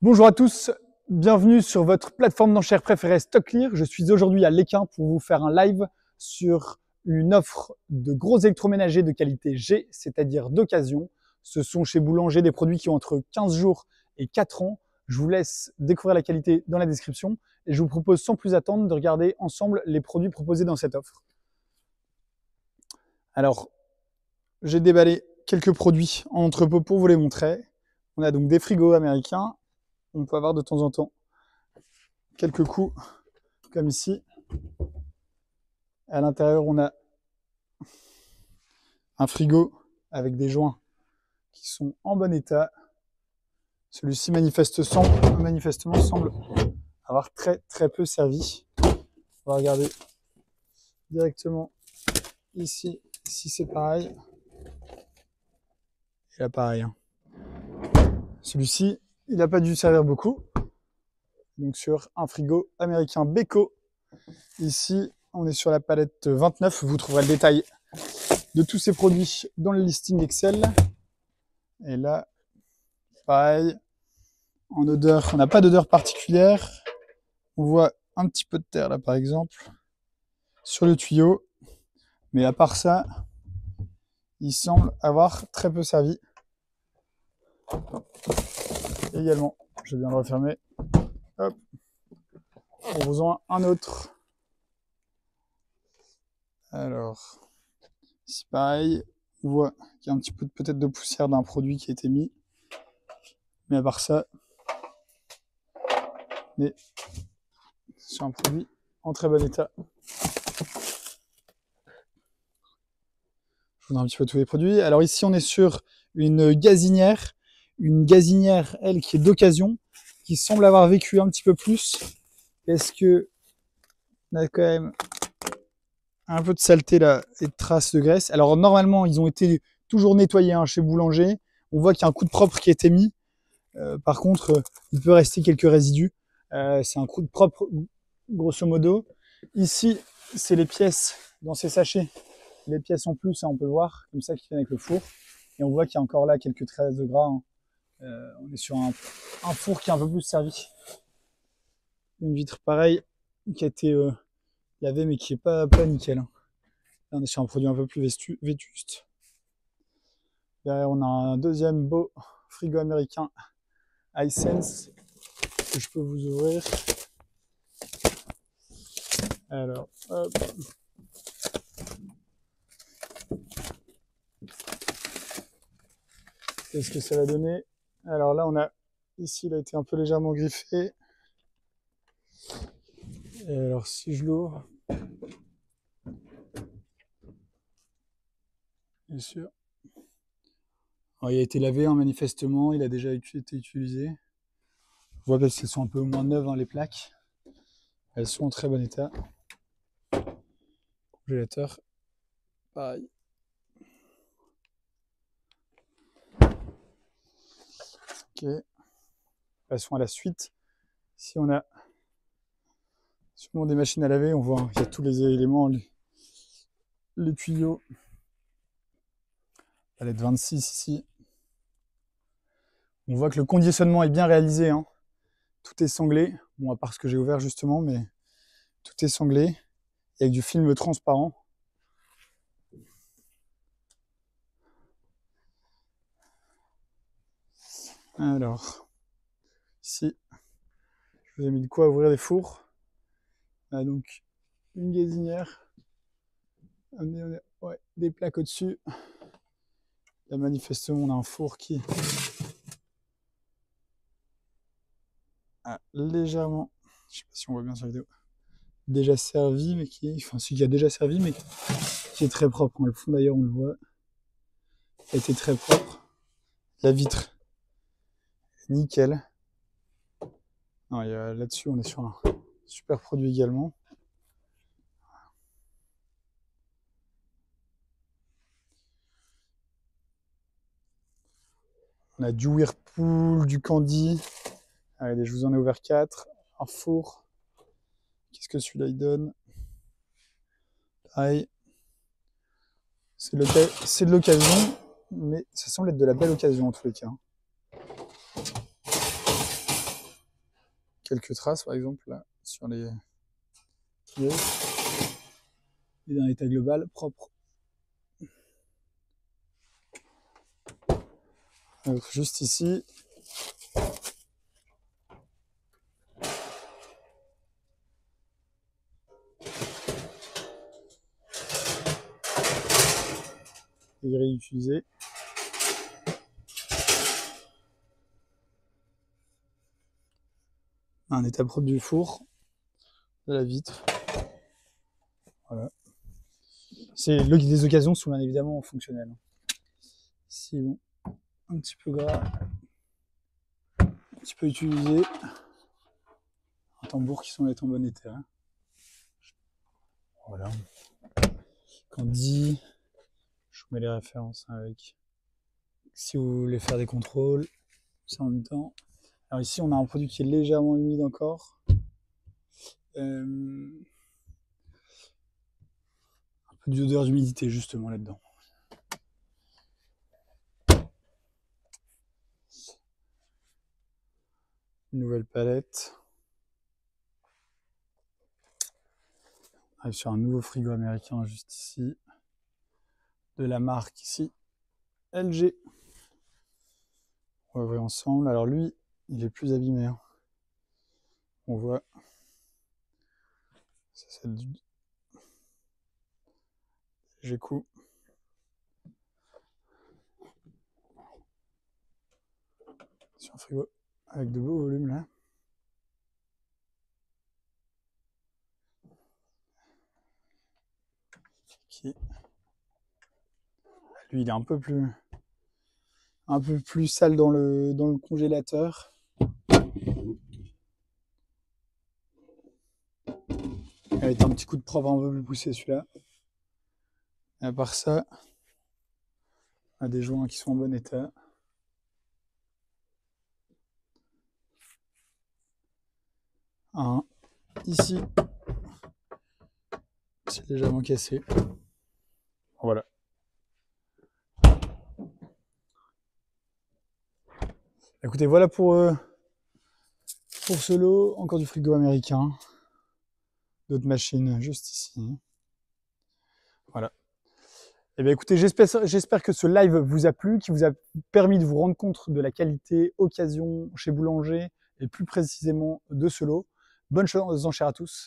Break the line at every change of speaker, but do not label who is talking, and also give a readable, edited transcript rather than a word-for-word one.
Bonjour à tous, bienvenue sur votre plateforme d'enchères préférée StockClear. Je suis aujourd'hui à Lesquin pour vous faire un live sur une offre de gros électroménagers de qualité G, c'est-à-dire d'occasion. Ce sont chez Boulanger des produits qui ont entre 15 jours et 4 ans. Je vous laisse découvrir la qualité dans la description et je vous propose sans plus attendre de regarder ensemble les produits proposés dans cette offre. Alors, j'ai déballé quelques produits en entrepôt pour vous les montrer. On a donc des frigos américains. On peut avoir de temps en temps quelques coups comme ici. À l'intérieur, on a un frigo avec des joints qui sont en bon état. Celui-ci manifestement semble avoir très peu servi. On va regarder directement ici si c'est pareil. Et là pareil. Celui-ci, il n'a pas dû servir beaucoup. Donc sur un frigo américain Beko. Ici, on est sur la palette 29. Vous trouverez le détail de tous ces produits dans le listing Excel. Et là, pareil, en odeur, on n'a pas d'odeur particulière. On voit un petit peu de terre là par exemple sur le tuyau. Mais à part ça, il semble avoir très peu servi. Et également, je viens de refermer. Hop. On vous en un autre. Alors, ici pareil, on voit qu'il y a un petit peu peut-être de poussière d'un produit qui a été mis. Mais à part ça, on est sur un produit en très bon état. Je vous donne un petit peu tous les produits. Alors ici, on est sur une gazinière. Une gazinière, elle, qui est d'occasion, qui semble avoir vécu un petit peu plus. Parce que on a quand même un peu de saleté là et de traces de graisse. Alors normalement, ils ont été toujours nettoyés chez Boulanger. On voit qu'il y a un coup de propre qui a été mis. Par contre, il peut rester quelques résidus. C'est un coup de propre, grosso modo. Ici, c'est les pièces dans ces sachets. Les pièces en plus, on peut le voir, comme ça, qui viennent avec le four. Et on voit qu'il y a encore là quelques traces de gras. On est sur un four qui est un peu plus servi. Une vitre pareille, qui a été lavée, mais qui est pas nickel. Là, on est sur un produit un peu plus vétuste. Derrière, on a un deuxième beau frigo américain iSense que je peux vous ouvrir. Alors, hop. Qu'est-ce que ça va donner? Alors là, on a ici, il a été un peu légèrement griffé. Et alors, si je l'ouvre, bien sûr. Alors, il a été lavé, manifestement, il a déjà été utilisé. On voit qu'elles sont un peu moins neuves, les plaques. Elles sont en très bon état. Congélateur, pareil. Ok. Passons à la suite. Ici, on a sûrement des machines à laver. On voit qu'il y a tous les éléments, les tuyaux. Palette 26 ici. On voit que le conditionnement est bien réalisé. Tout est sanglé. Bon, à part ce que j'ai ouvert justement, mais tout est sanglé. Et avec du film transparent. Alors, ici, je vous ai mis de quoi ouvrir les fours. On a donc une gazinière. Ouais, des plaques au-dessus. Là, manifestement, on a un four qui a légèrement, je sais pas si on voit bien sur la vidéo, déjà servi, mais qui a déjà servi, mais qui est très propre. Le fond d'ailleurs, on le voit, a été très propre. La vitre, nickel. Là-dessus, on est sur un super produit également. On a du Whirlpool, du Candy. Allez, je vous en ai ouvert 4. Un four. Qu'est-ce que celui-là il donne? Pareil. C'est de l'occasion, mais ça semble être de la belle occasion en tous les cas. quelques traces, par exemple, là, sur les pieds. Et d'un état global propre. Donc, juste ici. Les grilles utilisées. Un état propre du four, de la vitre. Voilà. C'est des occasions sont bien évidemment fonctionnelles. Ici, bon, un petit peu gras, un petit peu utilisé. Un tambour qui semble être en bon état. Voilà. Candy, je vous mets les références avec. Si vous voulez faire des contrôles, c'est en même temps. Alors ici, on a un produit qui est légèrement humide encore. Un peu d'odeur d'humidité justement là-dedans. Une nouvelle palette. On arrive sur un nouveau frigo américain juste ici. De la marque ici, LG. On va voir ensemble. Alors lui, il est plus abîmé. Hein. On voit. Ça, c'est du léger coup. Sur un frigo avec de beaux volumes là. Qui... Lui, il est un peu plus sale dans le congélateur. Avec un petit coup de propre un peu plus poussé celui-là. Et à part ça, on a des joints qui sont en bon état. Un ici, c'est légèrement cassé. Voilà. Écoutez, voilà pour ce lot. Encore du frigo américain. D'autres machines juste ici. Voilà. Eh bien, écoutez, j'espère que ce live vous a plu, qui vous a permis de vous rendre compte de la qualité occasion chez Boulanger et plus précisément de ce lot. Bonne chance aux enchères à tous.